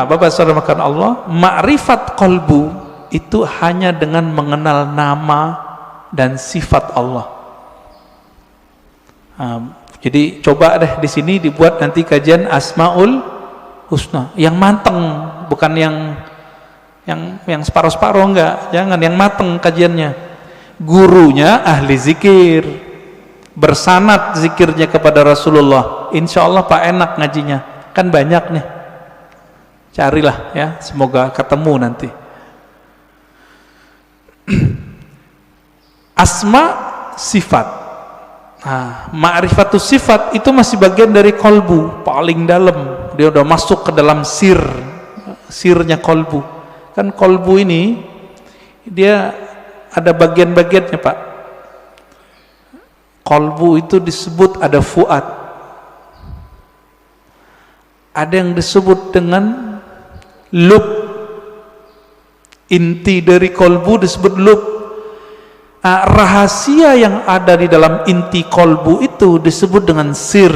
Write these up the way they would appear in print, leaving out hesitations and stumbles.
Bapak saudara makan Allah, ma'rifat qalbu itu hanya dengan mengenal nama dan sifat Allah. Jadi coba deh di sini dibuat nanti kajian Asmaul Husna yang mateng, bukan yang separuh-separuh, enggak, jangan, yang mateng kajiannya. Gurunya ahli zikir, bersanad zikirnya kepada Rasulullah. Insya Allah Pak enak ngajinya, kan banyak nih. Carilah ya, semoga ketemu nanti. Asma sifat. Ma'rifatus sifat itu masih bagian dari kolbu, paling dalam. Dia udah masuk ke dalam sirnya kolbu. Kan kolbu ini dia ada bagian-bagiannya, Pak. Kolbu itu disebut ada fuad. Ada yang disebut dengan lub. Inti dari kolbu disebut lub. Rahasia yang ada di dalam inti kolbu itu disebut dengan sir.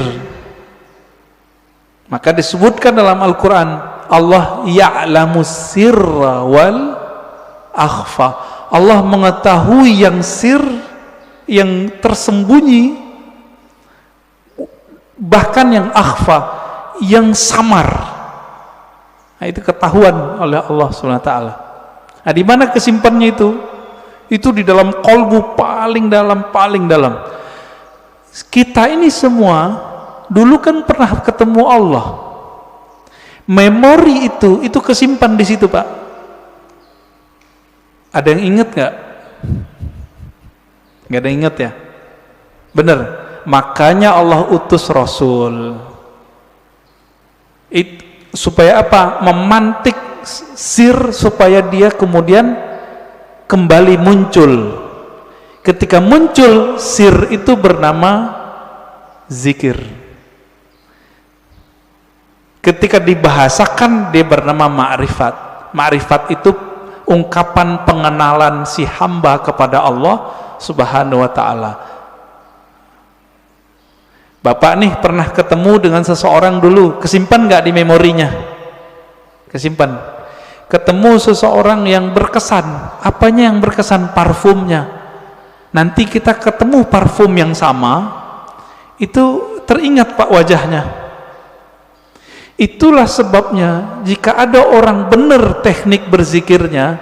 Maka disebutkan dalam Al-Quran, Allah ya'lamu sirra wal akhfa. Allah mengetahui yang sir, yang tersembunyi, bahkan yang akhfa, yang samar. Nah, itu ketahuan oleh Allah SWT. Nah, di mana kesimpannya itu? Itu di dalam kolbu paling dalam, paling dalam. Kita ini semua dulu kan pernah ketemu Allah. Memori itu kesimpan di situ, Pak. Ada yang ingat nggak? Nggak ada yang ingat ya? Bener. Makanya Allah utus Rasul. Supaya apa? Memantik sir supaya dia kemudian kembali muncul. Ketika muncul sir itu bernama zikir. Ketika dibahasakan dia bernama ma'rifat. Ma'rifat itu ungkapan pengenalan si hamba kepada Allah Subhanahu wa ta'ala. Bapak nih pernah ketemu dengan seseorang dulu, kesimpan nggak di memorinya? Kesimpan. Ketemu seseorang yang berkesan. Apanya yang berkesan? Parfumnya. Nanti kita ketemu parfum yang sama, itu teringat Pak wajahnya. Itulah sebabnya jika ada orang benar teknik berzikirnya,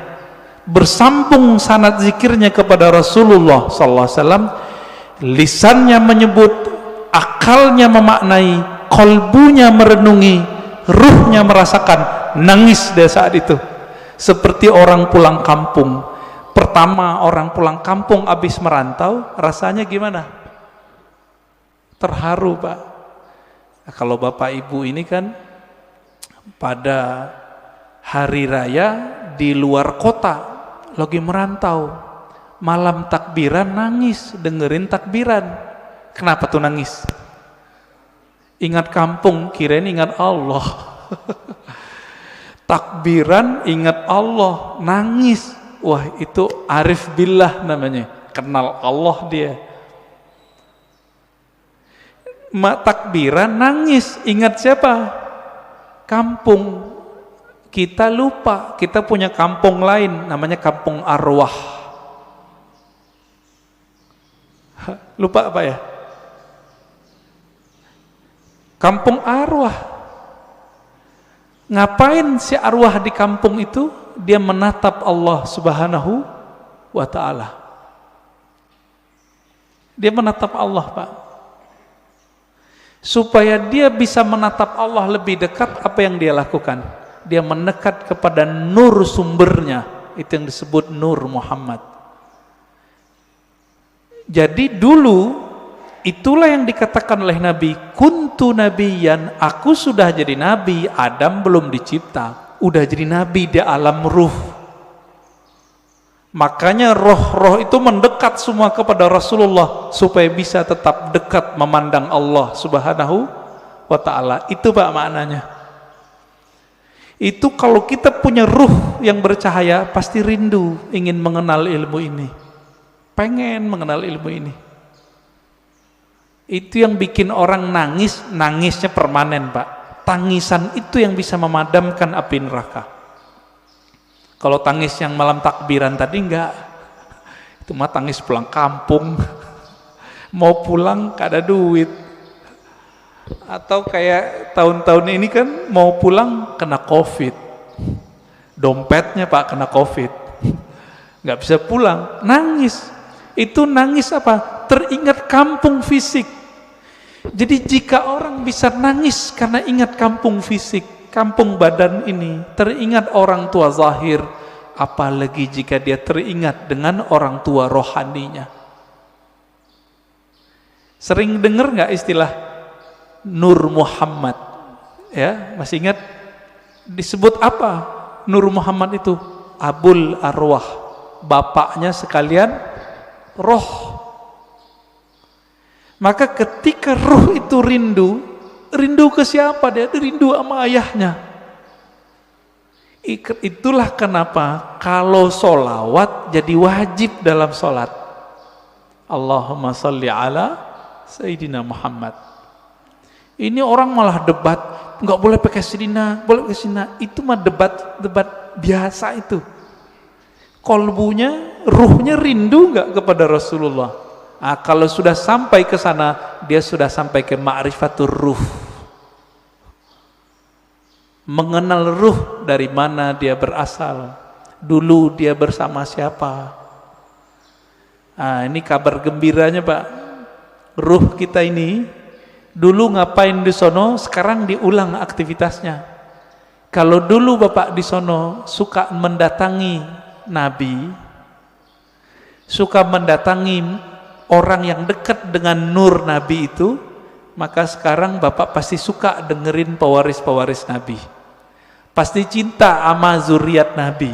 bersambung sanad zikirnya kepada Rasulullah SAW, lisannya menyebut, akalnya memaknai, kolbunya merenungi, ruhnya merasakan, nangis dia saat itu seperti orang pulang kampung. Pertama orang pulang kampung habis merantau, rasanya gimana? Terharu, Pak. Nah, kalau Bapak Ibu ini kan pada hari raya di luar kota lagi merantau, malam takbiran nangis dengerin takbiran. Kenapa tuh nangis? Ingat kampung, kirain ingat Allah. Takbiran ingat Allah, nangis. Wah, itu arif billah namanya, kenal Allah dia. Takbiran nangis, ingat siapa? Kampung. Kita lupa, kita punya kampung lain namanya kampung arwah. Lupa apa ya? Kampung arwah. Ngapain si arwah di kampung itu? Dia menatap Allah Subhanahu wa ta'ala. Dia menatap Allah, Pak. Supaya dia bisa menatap Allah lebih dekat, apa yang dia lakukan? Dia mendekat kepada nur sumbernya. Itu yang disebut nur Muhammad. Jadi dulu itulah yang dikatakan oleh Nabi, kuntu nabiyan, aku sudah jadi nabi, Adam belum dicipta, udah jadi nabi di alam ruh. Makanya roh-roh itu mendekat semua kepada Rasulullah supaya bisa tetap dekat memandang Allah Subhanahu wa ta'ala. Itu Pak maknanya. Itu kalau kita punya ruh yang bercahaya, pasti rindu ingin mengenal ilmu ini, pengen mengenal ilmu ini. Itu yang bikin orang nangis, nangisnya permanen Pak. Tangisan itu yang bisa memadamkan api neraka. Kalau tangis yang malam takbiran tadi enggak. Itu mah tangis pulang kampung. Mau pulang gak ada duit. Atau kayak tahun-tahun ini kan mau pulang kena COVID. Dompetnya Pak kena COVID. Gak bisa pulang, nangis. Itu nangis apa? Teringat kampung fisik. Jadi jika orang bisa nangis karena ingat kampung fisik, kampung badan ini, teringat orang tua zahir, apalagi jika dia teringat dengan orang tua rohaninya. Sering dengar nggak istilah Nur Muhammad? Ya, masih ingat disebut apa? Nur Muhammad itu Abul Arwah, bapaknya sekalian roh. Maka ketika ruh itu rindu ke siapa? Dia rindu sama ayahnya. Itulah kenapa kalau solawat jadi wajib dalam solat. Allahumma salli ala Sayyidina Muhammad. Ini orang malah debat, nggak boleh pakai Sayyidina, boleh pakai Sayyidina. Itu mah debat biasa itu. Kolbunya, ruhnya rindu nggak kepada Rasulullah? Nah, kalau sudah sampai ke sana, dia sudah sampai ke ma'rifatur ruh. Mengenal ruh dari mana dia berasal. Dulu dia bersama siapa. Nah, ini kabar gembiranya Pak. Ruh kita ini dulu ngapain di sono, sekarang diulang aktivitasnya. Kalau dulu Bapak di sono suka mendatangi Nabi, suka mendatangi orang yang dekat dengan nur Nabi itu, maka sekarang Bapak pasti suka dengerin pewaris-pewaris Nabi. Pasti cinta sama zuriat Nabi.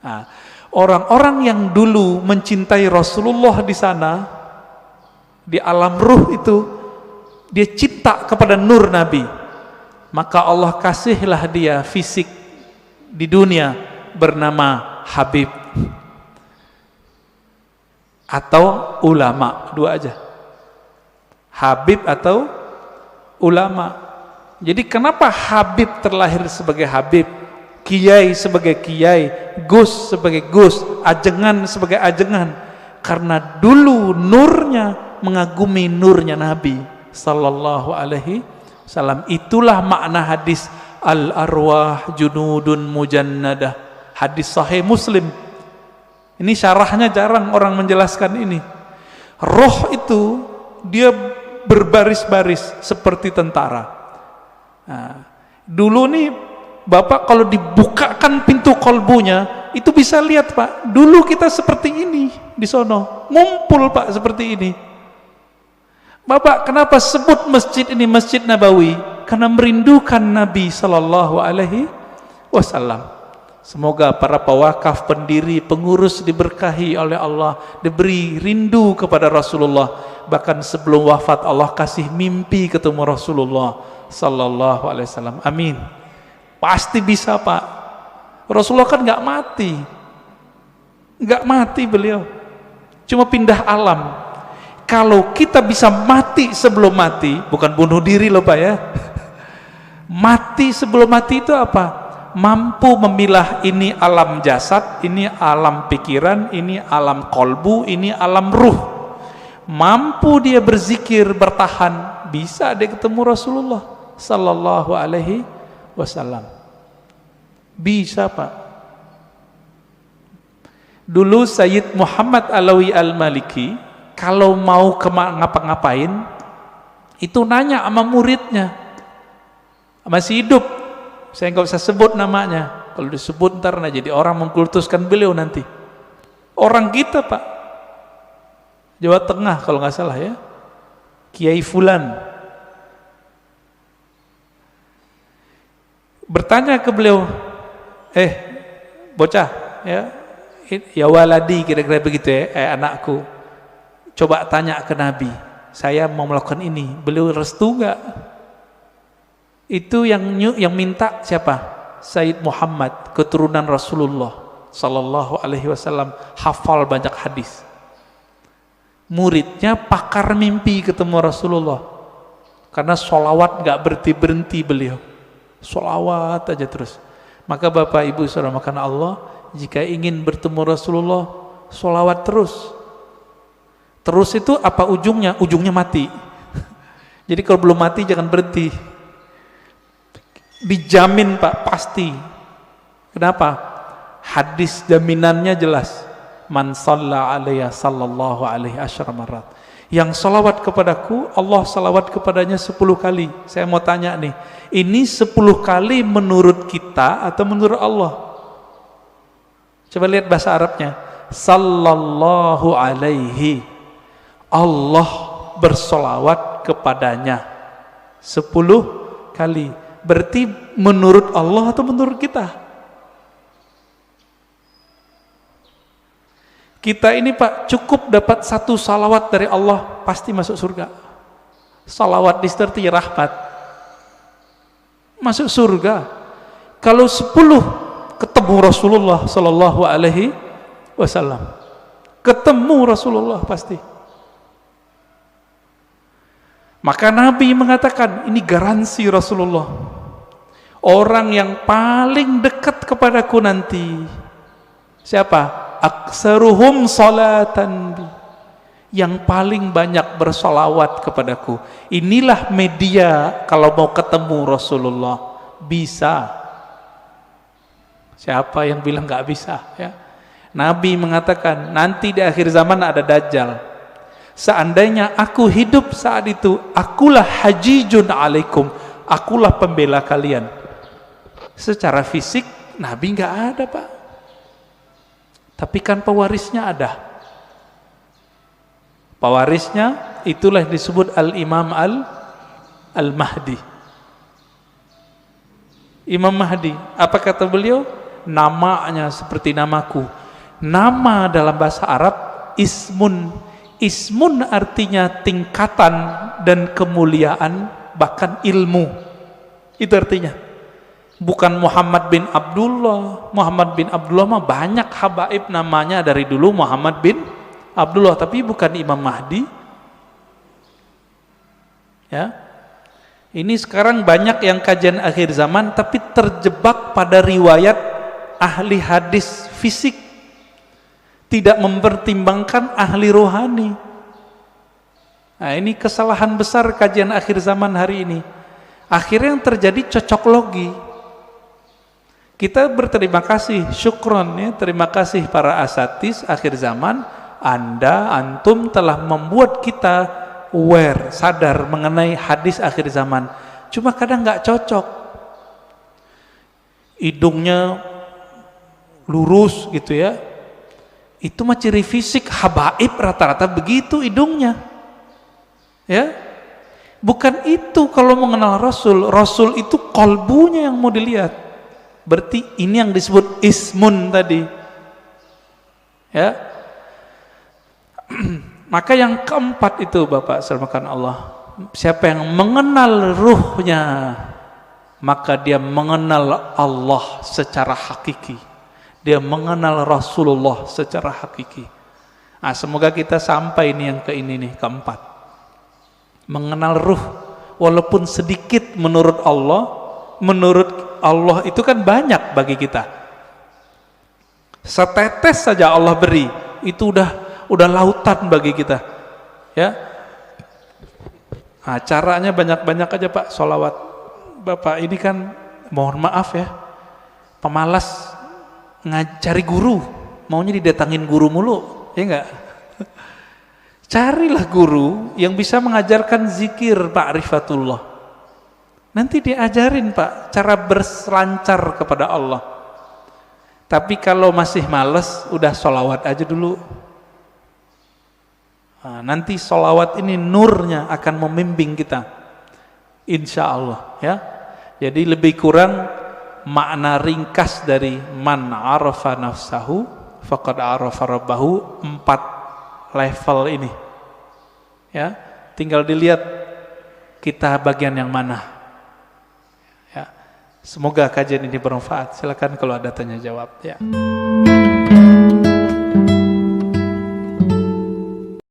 Nah, orang-orang yang dulu mencintai Rasulullah di sana, di alam ruh itu, dia cinta kepada nur Nabi. Maka Allah kasihlah dia fisik di dunia bernama Habib. Atau ulama, dua aja. Habib atau ulama. Jadi kenapa Habib terlahir sebagai Habib, Kiai sebagai Kiai, Gus sebagai Gus, Ajengan sebagai Ajengan? Karena dulu nurnya mengagumi nurnya Nabi sallallahu alaihi wasallam. Itulah makna hadis al-arwah junudun mujannadah. Hadis sahih Muslim. Ini syarahnya jarang orang menjelaskan ini. Roh itu dia berbaris-baris seperti tentara. Nah, dulu nih Bapak kalau dibukakan pintu kolbunya itu bisa lihat Pak. Dulu kita seperti ini di sono, ngumpul Pak seperti ini. Bapak kenapa sebut masjid ini Masjid Nabawi? Karena merindukan Nabi Sallallahu Alaihi Wasallam. Semoga para pewakaf, pendiri, pengurus diberkahi oleh Allah, diberi rindu kepada Rasulullah. Bahkan sebelum wafat Allah kasih mimpi ketemu Rasulullah Sallallahu Alaihi Wasallam. Amin. Pasti bisa Pak. Rasulullah kan nggak mati beliau, cuma pindah alam. Kalau kita bisa mati sebelum mati, bukan bunuh diri loh Pak ya. Mati sebelum mati itu apa? Mampu memilah ini alam jasad, ini alam pikiran, ini alam kolbu, ini alam ruh. Mampu dia berzikir, bertahan, bisa dia ketemu Rasulullah Sallallahu Alaihi Wasallam. Bisa Pak. Dulu Sayyid Muhammad Alawi Al-Maliki kalau mau ngapa-ngapain itu nanya sama muridnya, masih hidup, saya nggak usah sebut namanya, kalau disebut ntar jadi orang mengkultuskan beliau nanti. Orang kita Pak, Jawa Tengah kalau nggak salah ya, Kiai Fulan, bertanya ke beliau, bocah ya waladi, kira-kira begitu ya, anakku, coba tanya ke Nabi, saya mau melakukan ini, beliau restu nggak? Itu yang minta siapa? Sayyid Muhammad, keturunan Rasulullah Sallallahu Alaihi Wasallam, hafal banyak hadis. Muridnya pakar mimpi ketemu Rasulullah. Karena sholawat gak berhenti-berhenti beliau. Sholawat aja terus. Maka Bapak Ibu saudara makan Allah, jika ingin bertemu Rasulullah, sholawat terus. Terus itu apa ujungnya? Ujungnya mati. Jadi kalau belum mati jangan berhenti. Dijamin Pak, pasti. Kenapa? Hadis jaminannya jelas. Man shalla alaiya sallallahu alaihi asyara marat. Yang salawat kepadaku, Allah salawat kepadanya 10 kali. Saya mau tanya nih, ini 10 kali menurut kita atau menurut Allah? Coba lihat bahasa Arabnya. Sallallahu alaihi. Allah bersolawat kepadanya 10 kali. Berarti menurut Allah atau menurut kita? Kita ini Pak, cukup dapat 1 salawat dari Allah, pasti masuk surga. Salawat disertai rahmat, masuk surga. Kalau 10 ketemu Rasulullah Sallallahu Alaihi Wasallam, ketemu Rasulullah pasti. Maka Nabi mengatakan, ini garansi Rasulullah, orang yang paling dekat kepadaku nanti siapa? Aksaruhum salatan bi, yang paling banyak bersolawat kepadaku. Inilah media kalau mau ketemu Rasulullah. Bisa. Siapa yang bilang gak bisa ya? Nabi mengatakan nanti di akhir zaman ada Dajjal. Seandainya aku hidup saat itu, akulah hajijun alaikum, akulah pembela kalian. Secara fisik Nabi gak ada Pak, tapi kan pewarisnya ada. Pewarisnya itulah disebut Al-Imam Al-Mahdi. Imam Mahdi, apa kata beliau? Namanya seperti namaku. Nama dalam bahasa Arab ismun. Ismun artinya tingkatan dan kemuliaan, bahkan ilmu. Itu artinya. Bukan Muhammad bin Abdullah. Muhammad bin Abdullah mah banyak habaib namanya dari dulu Muhammad bin Abdullah, tapi bukan Imam Mahdi. Ya. Ini sekarang banyak yang kajian akhir zaman tapi terjebak pada riwayat ahli hadis fisik, tidak mempertimbangkan ahli rohani. Nah, ini kesalahan besar kajian akhir zaman hari ini. Akhirnya yang terjadi cocok logi. Kita berterima kasih, syukron ya, terima kasih para asatis akhir zaman, antum telah membuat kita aware, sadar mengenai hadis akhir zaman. Cuma kadang nggak cocok. Hidungnya lurus gitu ya. Itu mah ciri fisik habaib, rata-rata begitu hidungnya. Ya. Bukan itu kalau mengenal Rasul. Rasul itu kolbunya yang mau dilihat. Berarti ini yang disebut ismun tadi. Ya. Maka yang keempat itu Bapak sermakan Allah, siapa yang mengenal ruhnya, maka dia mengenal Allah secara hakiki. Dia mengenal Rasulullah secara hakiki. Nah, semoga kita sampai ini yang ini nih, keempat. Mengenal ruh walaupun sedikit menurut Allah itu kan banyak bagi kita. Setetes saja Allah beri, itu udah lautan bagi kita. Ya. Nah, caranya banyak-banyak aja Pak, sholawat. Bapak ini kan mohon maaf ya, pemalas ngajari guru, maunya didatangin guru mulu, ya enggak? Carilah guru yang bisa mengajarkan zikir ma'rifatullah. Nanti diajarin Pak cara berselancar kepada Allah. Tapi kalau masih males, udah sholawat aja dulu. Nah, nanti sholawat ini nurnya akan membimbing kita, insya Allah ya. Jadi lebih kurang makna ringkas dari man arafa nafsahu faqad arafa rabbahu, 4 level ini ya. Tinggal dilihat kita bagian yang mana. Semoga kajian ini bermanfaat. Silakan kalau ada tanya jawab ya.